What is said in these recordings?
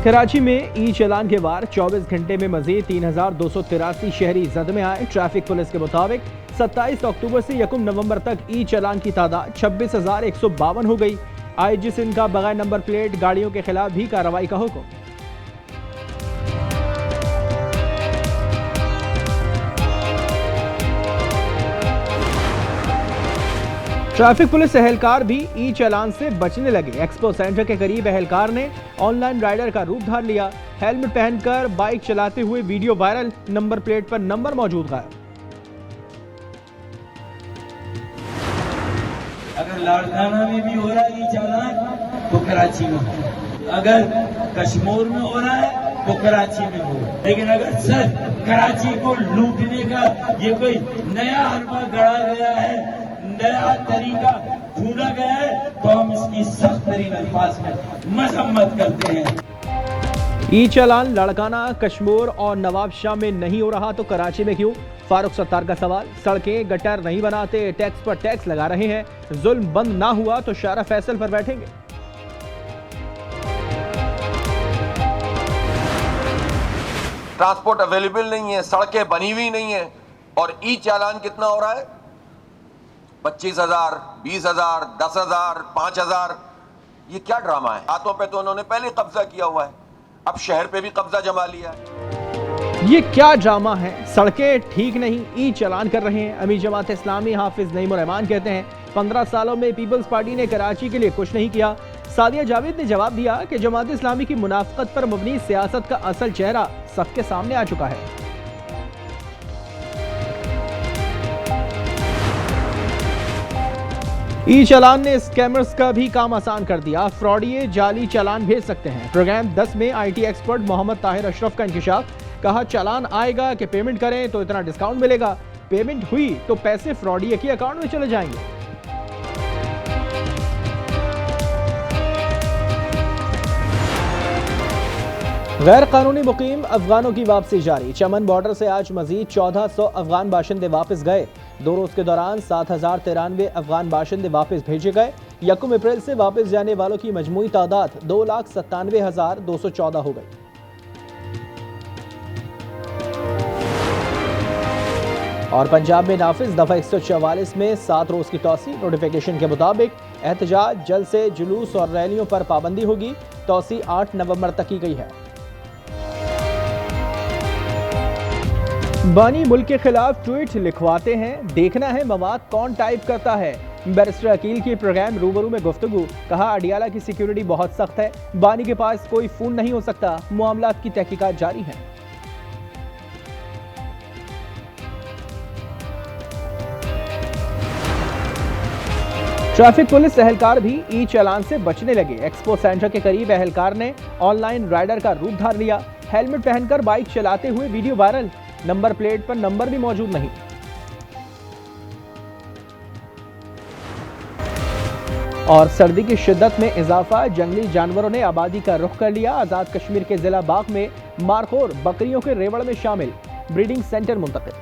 कराची में ई चालान के वार 24 घंटे में मजीद 3283 शहरी जद में आए। ट्रैफिक पुलिस के मुताबिक 27 अक्टूबर से 1 नवंबर तक ई चालान की तादाद 26,152 हो गई। आईजी सिंध का बगैर नंबर प्लेट गाड़ियों के खिलाफ भी कार्रवाई का हुक्म। ट्रैफिक पुलिस एहलकार भी ई चालान से बचने लगे। एक्सपो सेंटर के करीब एहलकार ने ऑनलाइन राइडर का रूप धार लिया। हेलमेट पहनकर बाइक चलाते हुए वीडियो वायरल, नंबर प्लेट पर नंबर मौजूद गायब। अगर लाड़काना में भी हो रहा है ई चालान तो कराची में हो, अगर कश्मीर में हो रहा है तो कराची में हो, लेकिन अगर सर कराची को लूटने का ये कोई नया हरबा गढ़ा गया है, नया तरीका ढूंढा गया है, तो हम इसकी सख्त तरीन अल्फाज में मजम्मत करते हैं। ई चालान लाड़काना, कश्मीर और नवाबशाह में नहीं हो रहा तो कराची में क्यों? फारूक सत्तार का सवाल। सड़कें गटर नहीं बनाते, टैक्स पर टैक्स लगा रहे हैं। जुल्म बंद ना हुआ तो शारा फैसल पर बैठेंगे। ट्रांसपोर्ट अवेलेबल नहीं है, सड़कें बनी हुई नहीं है, और ई चालान कितना हो रहा है? 25,000, 20,000, 10,000, 5,000। ये क्या ड्रामा है? हाथों पे तो उन्होंने पहले कब्जा किया हुआ है, अब शहर पे भी कब्जा जमा लिया है। ये क्या ड्रामा है? सड़कें ठीक नहीं, ई चालान कर रहे हैं। अमीर जमात इस्लामी हाफिज नईमुर रहमान कहते हैं 15 सालों में पीपल्स पार्टी ने कराची के लिए कुछ नहीं किया। सादिया जावेद ने जवाब दिया कि जमात इस्लामी की मुनाफिकत पर मबनी सियासत का असल चेहरा सबके सामने आ चुका है। ई चालान ने स्कैमर्स का भी काम आसान कर दिया। फ्रॉडिये जाली चालान भेज सकते हैं। प्रोग्राम 10 में आईटी एक्सपर्ट मोहम्मद ताहिर अशरफ का इंकशाफ। कहा चालान आएगा कि पेमेंट करें तो इतना डिस्काउंट मिलेगा, पेमेंट हुई तो पैसे फ्रॉडिये के अकाउंट में चले जाएंगे। गैर कानूनी मुकीम अफगानों की वापसी जारी। चमन बॉर्डर से आज मजीद 1400 अफगान बाशिंदे वापस गए। 2 रोज के दौरान 7,093 अफगान बाशिंदे वापस भेजे गए। 1 अप्रैल से वापस जाने वालों की मजमूई तादाद 2,97,214 हो गई। और पंजाब में नाफिज दफा 144 में 7 रोज की तौसी। नोटिफिकेशन के मुताबिक एहतजाज, जलसे, जुलूस और रैलियों पर पाबंदी होगी। तौसी 8 नवंबर तक की गई है। बानी मुल्क के खिलाफ ट्वीट लिखवाते हैं, देखना है मवाद कौन टाइप करता है। बैरिस्टर अकील की प्रोग्राम रूबरू में गुफ्तगू। कहा अडियाला की सिक्योरिटी बहुत सख्त है, बानी के पास कोई फोन नहीं हो सकता। मामलात की तहकीकात जारी है। ट्रैफिक पुलिस एहलकार भी ई चालान से बचने लगे। एक्सपो सेंटर के करीब एहलकार ने ऑनलाइन राइडर का रूप धार लिया। हेलमेट पहनकर बाइक चलाते हुए वीडियो वायरल, नंबर प्लेट पर नंबर भी मौजूद नहीं। और सर्दी की शिद्दत में इजाफा, जंगली जानवरों ने आबादी का रुख कर लिया। आजाद कश्मीर के जिला बाग में मारखोर बकरियों के रेवड़ में शामिल, ब्रीडिंग सेंटर मुंतकिल।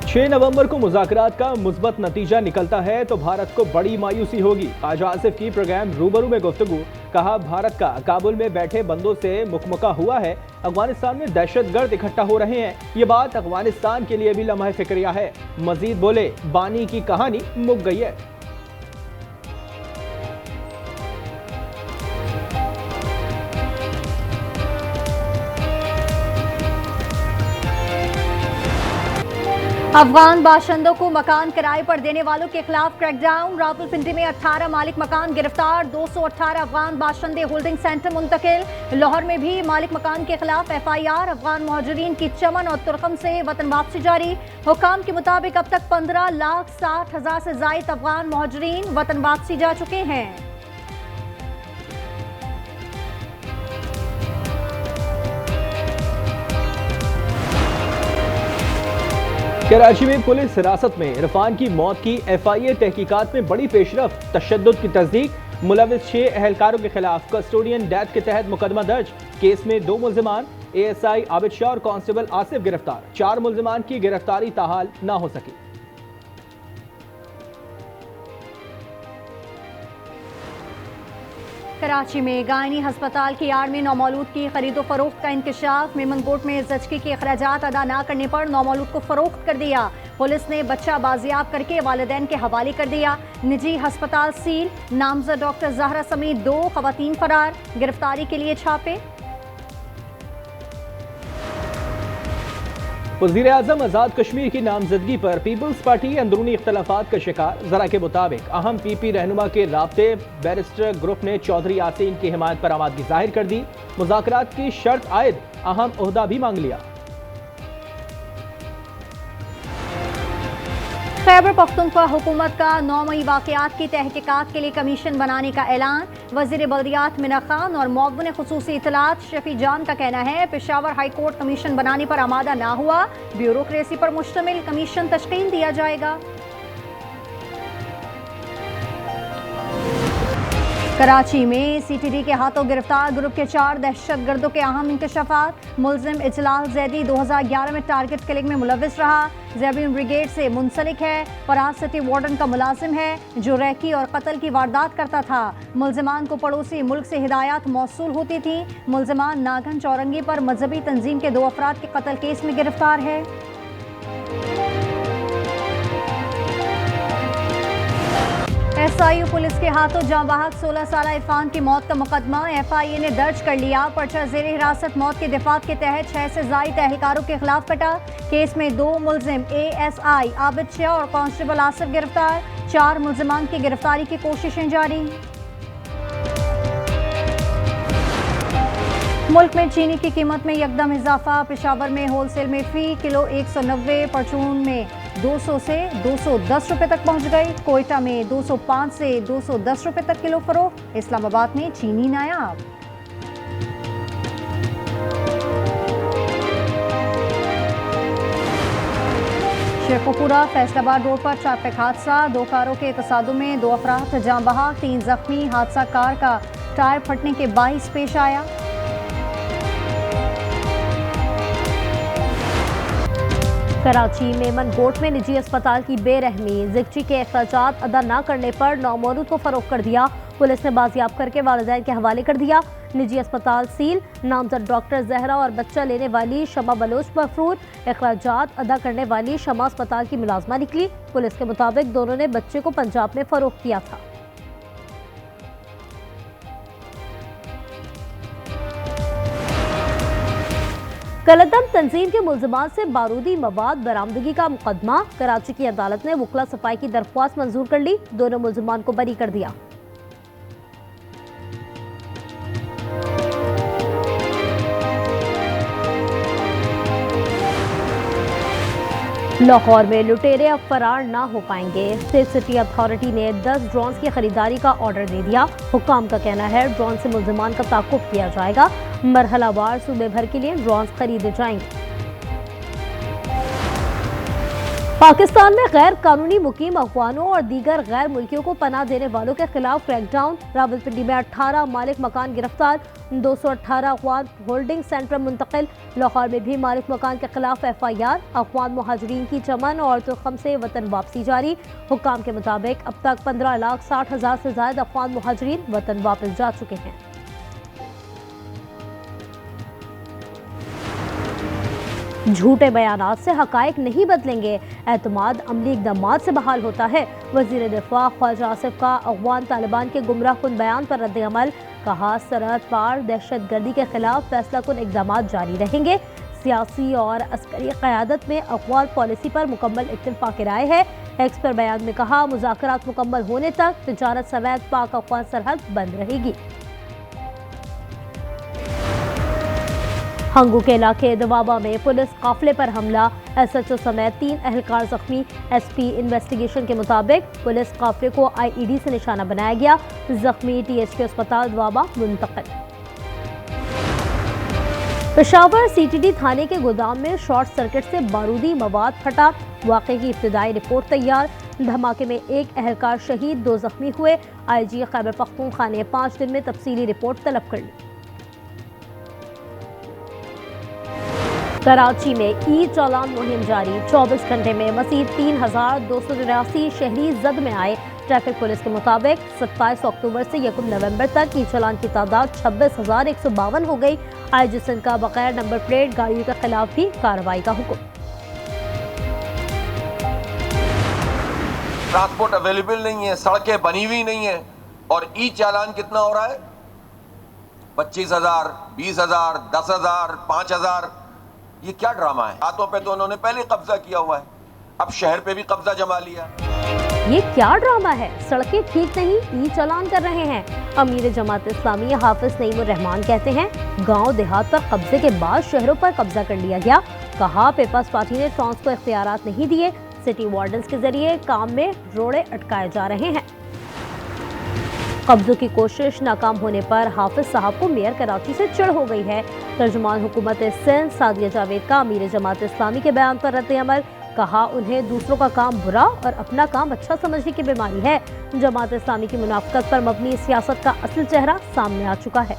6 नवंबर को मुज़ाकरात का मुस्बत नतीजा निकलता है तो भारत को बड़ी मायूसी होगी। ख्वाजा आसिफ की प्रोग्राम रूबरू में गुफ्तगू। कहा भारत का काबुल में बैठे बंदों से मुकमका हुआ है। अफगानिस्तान में दहशतगर्द इकट्ठा हो रहे हैं। ये बात अफगानिस्तान के लिए भी लम्हा फिक्रिया है। मजीद बोले बानी की कहानी मुक गई है। अफगान बाशिंदों को मकान किराए पर देने वालों के खिलाफ क्रैकडाउन। रावलपिंडी में 18 मालिक मकान गिरफ्तार। 218 अफगान बाशिंदे होल्डिंग सेंटर मुंतकिल। लाहौर में भी मालिक मकान के खिलाफ FIR। अफगान मुहाजिरीन की चमन और तुर्कम से वतन वापसी जारी। हुकाम के मुताबिक अब तक 15,60,000 से जायद अफगान मुहाजिरीन वतन वापसी जा चुके हैं। कराची में पुलिस हिरासत में इरफान की मौत की FIA तहकीकात में बड़ी पेशरफ। तशद्दुद की तस्दीक। मुलविस 6 एहलकारों के खिलाफ कस्टोडियन डेथ के तहत मुकदमा दर्ज। केस में 2 मुल्जिमान ASI आबिद शाह और कांस्टेबल आसिफ गिरफ्तार। 4 मुल्जिमान की गिरफ्तारी ताहाल न हो सकी। कराची में गायनी हस्पताल की आड़ में नौमौलूद की खरीदो फरोख्त का इंकशाफ। मेमनकोट में जचकी के अखराजात अदा न करने पर नौमौलूद को फरोख्त कर दिया। पुलिस ने बच्चा बाजियाब करके वालिदैन के हवाले कर दिया। निजी हस्पताल सील, नामजद डॉक्टर जहरा समेत 2 खवातीन फरार, गिरफ्तारी के लिए छापे। वज़ीर आज़म आज़ाद कश्मीर की नामजदगी पर पीपल्स पार्टी अंदरूनी इख्तलाफात का शिकार। जरा के मुताबिक अहम पीपी रहनुमा के राब्ते बैरिस्टर ग्रुप ने चौधरी यासीन की हिमायत पर आमादगी जाहिर कर दी। मुज़ाकरात की शर्त आयद अहम ओहदा भी मांग लिया। खैबर पख्तूनख्वा हुकूमत का 9 मई वाक़यात की तहकीकात के लिए कमीशन बनाने का ऐलान। वज़ीर बल्दियात मिना खान और मुअव्विन खुसूसी इत्तलात शफी जान का कहना है पेशावर हाई कोर्ट कमीशन बनाने पर आमादा ना हुआ, ब्यूरोक्रेसी पर मुश्तमिल कमीशन तश्कील दिया जाएगा। कराची में सीटीडी के हाथों गिरफ्तार ग्रुप के 4 दहशतगर्दों के अहम इंकशाफात। मुलजिम इजलाल जैदी 2011 में टारगेट किलिंग में मुलव्विस रहा, ज़ेबिन ब्रिगेड से मुंसलिक है, फराज सिटी वार्डन का मुलाजिम है जो रैकी और कत्ल की वारदात करता था। मुलजिमान को पड़ोसी मुल्क से हिदायत मौसूल होती थी। मुलजिमान नागन चौरंगी पर मजहबी तंजीम के 2 अफराद के कत्ल केस में गिरफ्तार है। SIU पुलिस के हाथों जांबाहक 16 साला इरफान की मौत का मुकदमा FIA ने दर्ज कर लिया। पर्चा ज़ेर हिरासत मौत के दिफात के तहत 6 से ज़ायद एहलकारों के खिलाफ कटा। केस में 2 मुलजिम ASI आबिद शाह और कांस्टेबल आसिफ गिरफ्तार। 4 मुलजिमान की गिरफ्तारी की कोशिशें जारी। मुल्क में चीनी की कीमत में यकदम इजाफा। पेशावर में होलसेल में फी किलो 190, परचून में 200 से 210 रुपए तक पहुंच गई। कोयटा में 205 से 210 रुपए तक किलो फरोख्त। इस्लामाबाद में चीनी नायाब। शेखोपुरा फैसलाबाद रोड पर ट्रैफिक हादसा। 2 कारों के तसादुम में 2 अफराद जान बहक, 3 जख्मी। हादसा कार का टायर फटने के बाइस पेश आया। कराची मेमनकोट में निजी अस्पताल की बेरहमी। ज़िक्ची के अखराजात अदा न करने पर नौमौलूद को फरोख्त कर दिया। पुलिस ने बाजियाब करके वालिदैन के हवाले कर दिया। निजी अस्पताल सील, नामजद डॉक्टर जहरा और बच्चा लेने वाली शमा बलोच मफरूर। अखराजात अदा करने वाली शमा अस्पताल की मुलाजमा निकली। पुलिस के मुताबिक दोनों ने बच्चे को पंजाब में फरोख्त किया था। कलदम तंजीम के मुलजमान से बारूदी मवाद बरामदगी का मुकदमा। कराची की अदालत ने वकला सफाई की दरख्वास्त मंजूर कर ली। दोनों मुलजमान को बरी कर दिया। लाहौर में लुटेरे अब फरार ना हो पाएंगे। सेफ सिटी अथॉरिटी ने 10 ड्रोन्स की खरीदारी का ऑर्डर दे दिया। हुक्काम का कहना है ड्रोन से मुलजमान का ताक़ुब किया जाएगा। मरहलावार सूबे भर के लिए ड्रोन्स खरीदे जाएंगे। पाकिस्तान में गैर कानूनी मुकीम अफगानों और दीगर गैर मुल्कियों को पनाह देने वालों के खिलाफ क्रैकडाउन। रावलपिंडी में 18 मालिक मकान गिरफ्तार, 218 अफगान होल्डिंग सेंटर मुंतकिल। लाहौर में भी मालिक मकान के खिलाफ FIR। अफगान मुहाजिरीन की चमन और तुर्खम से वतन वापसी जारी। हुक्काम के मुताबिक अब तक 15,60,000 से ज्यादा अफगान मुहाजिरीन वतन वापस जा चुके हैं। झूठे बयानात से हकायक नहीं बदलेंगे, एतमाद अमली इक़दामात से बहाल होता है। वज़ीर दिफ़ा ख्वाजा आसिफ का अफ़गान तालिबान के गुमराह कुन बयान पर रद्द अमल। कहा सरहद पार दहशतगर्दी के खिलाफ फैसला कुन इक़दामात जारी रहेंगे। सियासी और अस्करी क़यादत में अफ़गान पॉलिसी पर मुकम्मल इत्तेफ़ाक़ राय है। एक्स पर बयान में कहा मुज़ाकरात मुकम्मल होने तक तिजारत समेत पाक अफ़गान सरहद बंद रहेगी। हंगू के इलाके दवाबा में पुलिस काफिले पर हमला, SHO समेत 3 एहलकार जख्मी। SP इन्वेस्टिगेशन के मुताबिक पुलिस काफिले को IED से निशाना बनाया गया। जख्मी THK अस्पताल दवाबा मुंतकिल। पेशावर CTD थाने के गोदाम में शॉर्ट सर्किट से बारूदी मवाद फटा। वाक़े की इब्तिदाई रिपोर्ट तैयार। धमाके में 1 एहलकार शहीद, 2 जख्मी हुए। IG खैबर पख्तूनख्वा ने 5 दिन में तफसीली रिपोर्ट तलब कर ली। कराची में ई-चालान मुहिम जारी। 24 घंटे में मज़ीद 3,283 शहरी जद में आए। ट्रैफिक पुलिस के मुताबिक 27 अक्टूबर से 1 नवंबर तक ई चालान की तादाद 26,152 हो गई। आईजी सिंध का बगैर नंबर प्लेट गाड़ियों के खिलाफ भी कार्रवाई का हुक्म। ट्रांसपोर्ट अवेलेबल नहीं है, सड़कें बनी हुई नहीं है, और ई चालान कितना हो रहा है? 25,000, 20,000, 10,000, 5,000। ये क्या ड्रामा है? हाथों पे तो उन्होंने पहले कब्जा किया हुआ है, अब शहर पे भी कब्जा जमा लिया। ये क्या ड्रामा है? सड़कें ठीक नहीं, ई चालान कर रहे हैं। अमीर जमात इस्लामी हाफिज नईमुर रहमान कहते हैं, गांव देहात पर कब्जे के बाद शहरों पर कब्जा कर लिया गया। कहा पीपल्स पार्टी ने ट्रांस को इख्तियारात नहीं दिए, सिटी वार्डन्स के जरिए काम में रोड़े अटकाए जा रहे हैं। कब्जों की कोशिश नाकाम होने पर हाफिज साहब को मेयर कराची से चिढ़ हो गई है। तर्जुमान हुकूमत सिंध सादिया जावेद का अमीर जमात इस्लामी के बयान पर रद्द-ए-अमल। कहा उन्हें दूसरों का काम बुरा और अपना काम अच्छा समझने की बीमारी है। जमात इस्लामी की मुनाफिकत पर मबनी सियासत का असल चेहरा सामने आ चुका है।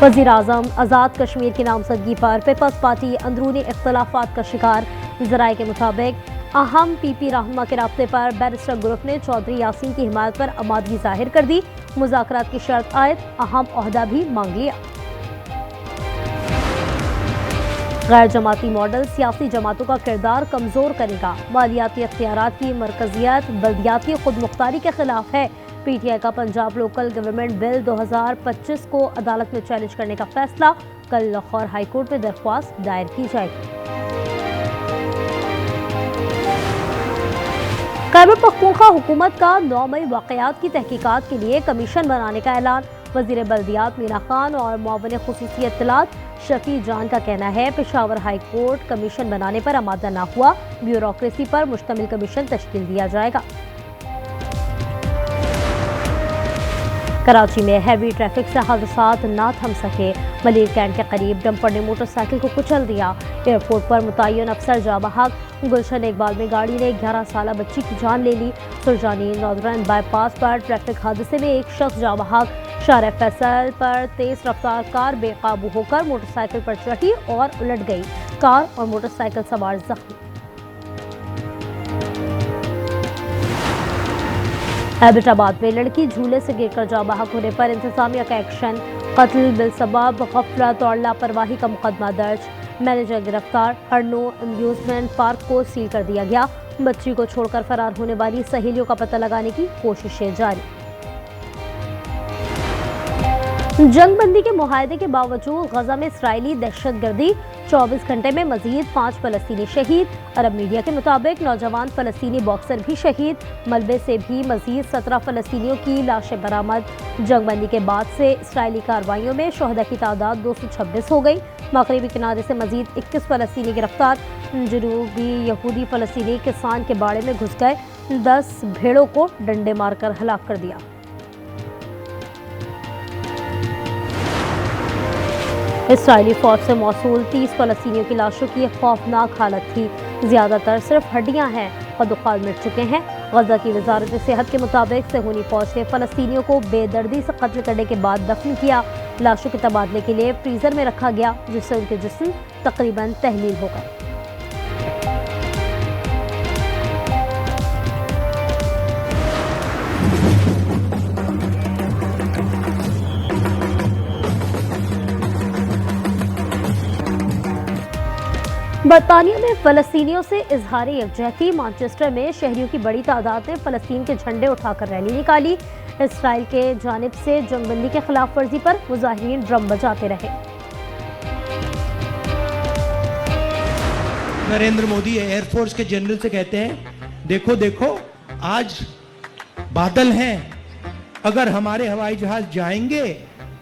वज़ीर आज़म आज़ाद कश्मीर की नामजदगी पर पीपल्स पार्टी अंदरूनी इख्तलाफात का शिकार। ज़राए के मुताबिक अहम पीपी रहनुमा के राब्ते पर बैरिस्टर ग्रुप ने चौधरी यासीन की हिमायत पर आमादगी जाहिर कर दी। मुज़ाकरात की शर्त आयद अहम ओहदा भी मांग लिया। गैर जमाती मॉडल सियासी जमातों का किरदार कमजोर करेगा। मालियाती अख्तियारात की मरकजियत बल्दियाती खुद मुख्तारी के खिलाफ है। पीटीआई का पंजाब लोकल गवर्नमेंट बिल 2025 को अदालत में चैलेंज करने का फैसला। कल लाहौर हाईकोर्ट में दरख्वास्त दायर की जाएगी। खैबर पख्तूनख्वा हुकूमत का 9 मई वाक़यात की तहकीकात के लिए कमीशन बनाने का ऐलान। वज़ीर बल्दियात मीना खान और मुआविन खुसूसी इत्तलात शफी जान का कहना है, पेशावर हाई कोर्ट कमीशन बनाने पर आमादा न हुआ, ब्यूरोक्रेसी पर मुश्तमिल कमीशन तश्कील दिया जाएगा। कराची में हैवी ट्रैफिक से हादसात ना थम सके। मलिर कैंट के करीब डंपर ने मोटरसाइकिल को कुचल दिया। एयरपोर्ट पर मुतय्यन अफसर जाबहक। गुलशन इकबाल में गाड़ी ने 11 साला बच्ची की जान ले ली। सुरजानी नॉर्दर्न बाईपास पर ट्रैफिक हादसे में एक शख्स जाबहक। शारे फैसल पर तेज रफ्तार कार बेकाबू होकर मोटरसाइकिल पर चढ़ी और उलट गई। कार और मोटरसाइकिल सवार जख्मी। हैदराबाद में लड़की झूले से गिरकर जाबहक होने पर इंतजामिया का एक्शन। कत्ल बिलसबाब गफलत और लापरवाही का मुकदमा दर्ज। मैनेजर गिरफ्तार। हरनो अम्यूजमेंट पार्क को सील कर दिया गया। बच्ची को छोड़कर फरार होने वाली सहेलियों का पता लगाने की कोशिशें जारी। जंगबंदी के मुआहदे के बावजूद गजा में इसराइली दहशतगर्दी। 24 घंटे में मजीद 5 फलस्तीनी शहीद। अरब मीडिया के मुताबिक नौजवान फलस्तीनी बॉक्सर भी शहीद। मलबे से भी मजीद 17 फलस्तीनियों की लाशें बरामद। जंगबंदी के बाद से इसराइली कार्रवाइयों में शहदा की तादाद 226 हो गई। मगरबी किनारे से मजीद 21 फलस्तीनी गिरफ्तार। जनूबी यहूदी फलस्तीनी किसान के बाड़े में घुस गए। 10 भेड़ों को डंडे मारकर हलाक कर दिया। इसराइली फौज से मौसूल 30 फलस्तीनियों की लाशों की खौफनाक हालत थी। ज्यादातर सिर्फ हड्डियां हैं। कदुखाल मिट चुके हैं। गजा की वजारत सेहत के मुताबिक सेहूनी फौज ने फलस्तीनियों को बेदर्दी से कत्ल करने के बाद दफन किया। लाशों के तबादले के लिए फ्रीजर में रखा गया, जिससे उनके जिस्म तकरीबन तहलील हो गए। बरतानिया में फलस्तीनियों से इजहार यकजहती। मैनचेस्टर में शहरियों की बड़ी तादाद ने फलस्तीन के झंडे उठाकर रैली निकाली। इसराइल के जानिब से जंगबंदी के खिलाफ वर्जी पर मुजाहिरीन ड्रम बजाते रहे। नरेंद्र मोदी एयरफोर्स के जनरल से कहते हैं, देखो देखो आज बादल हैं, अगर हमारे हवाई जहाज जाएंगे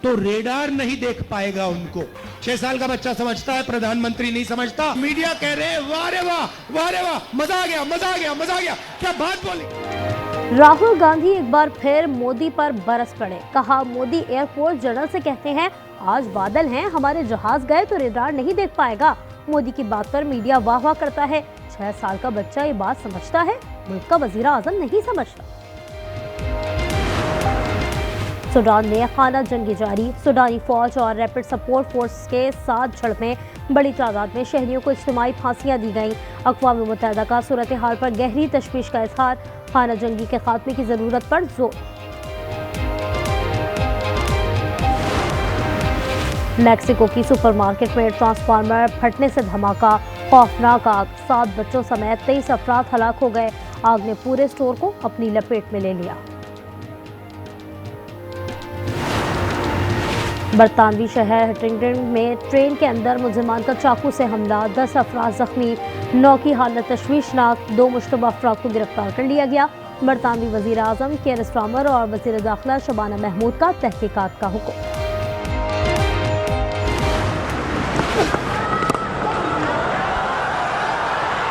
तो रेडार नहीं देख पाएगा उनको। 6 साल का बच्चा समझता है, प्रधानमंत्री नहीं समझता। मीडिया कह रहे हैं वाह रे वाह, वाह रे वाह, मजा आ गया, मजा आ गया, मजा आ गया। क्या बात बोली। राहुल गांधी एक बार फिर मोदी पर बरस पड़े। कहा, मोदी एयरफोर्स जनरल से कहते हैं आज बादल हैं, हमारे जहाज गए तो रेडार नहीं देख पाएगा। मोदी की बात पर मीडिया वाह वाह करता है। 6 साल का बच्चा ये बात समझता है, मुल्क का वजीर आजम नहीं समझता। सूडान में खाना जंगी जारी। सूडानी फौज और रैपिड सपोर्ट फोर्स के साथ झड़पें। बड़ी तादाद में शहरियों को इज्तिमाई फांसियां दी गईं। अक़वाम मुत्तहिदा का सूरत हाल पर गहरी तशवीश का इजहार, खाना जंगी के खात्मे की ज़रूरत पर जोर। मैक्सिको की सुपरमार्केट में ट्रांसफार्मर फटने से धमाका, खौफनाक आग, 7 बच्चों समेत 23 अफराद हलाक हो गए। आग ने पूरे स्टोर को अपनी लपेट में ले लिया। बरतानवी शहर हटिंगटन में ट्रेन के अंदर मुलजिमान का चाकू से हमला, 10 अफराद जख्मी, 9 की हालत तशवीशनाक, 2 मुश्तबा अफराद को गिरफ्तार कर लिया गया। बरतानवी वज़ीर आज़म केयर स्टार्मर और वज़ीर दाखिला शबाना महमूद का तहकीकात का हुक्म।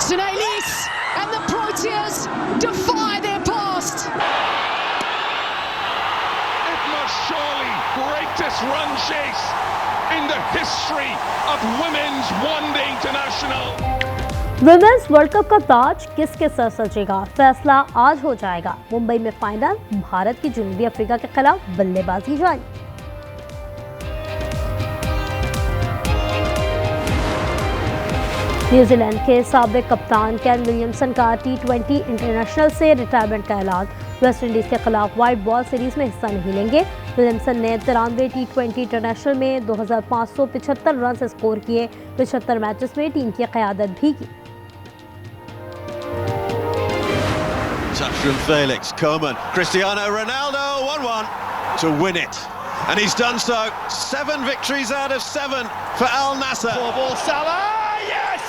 St. Elise and the Proteas defy their past. It must surely greatest run chase in the history of Women's One Day International. Women's world cup का ताज किसके सर सजेगा, फैसला आज हो जाएगा। मुंबई में फाइनल, भारत की जनूबी अफ्रीका के खिलाफ बल्लेबाजी जारी। न्यूजीलैंड के साबिक कप्तान केन विलियमसन का T20 इंटरनेशनल से रिटायरमेंट का ऐलान। वेस्ट इंडीज के खिलाफ व्हाइट बॉल सीरीज में हिस्सा नहीं लेंगे। विलियमसन ने 93 T20 इंटरनेशनल में 2575 रन स्कोर किए। 75 मैचेस में टीम की क़यादत भी की। Touch from Felix, Coman, Cristiano Ronaldo, 1-1 to win it. And he's done so. 7 victories out of 7 for Al Nassr. Poor ball, Salah, yes!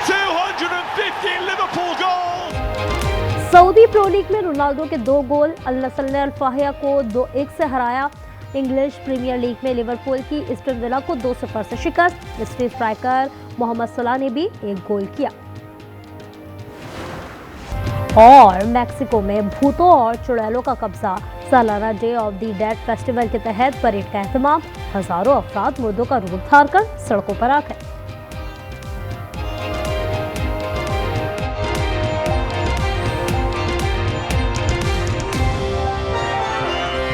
250 Liverpool goals! Saudi pro league में Ronaldo के 2 गोल, अल नस्र ने अल फाहिया को 2-1 से हराया। इंग्लिश प्रीमियर लीग में Liverpool की Aston villa को 2-0 से शिकस्त। मिस्ट्री स्ट्राइकर मोहम्मद सलाह ने भी 1 गोल किया। और मैक्सिको में भूतों और चुड़ैलों का कब्जा, सालाना day of the dead festival के तहत परेड का एहतमाम। हजारों अफराद मुर्दों का रूप धार कर सड़कों पर आ गए।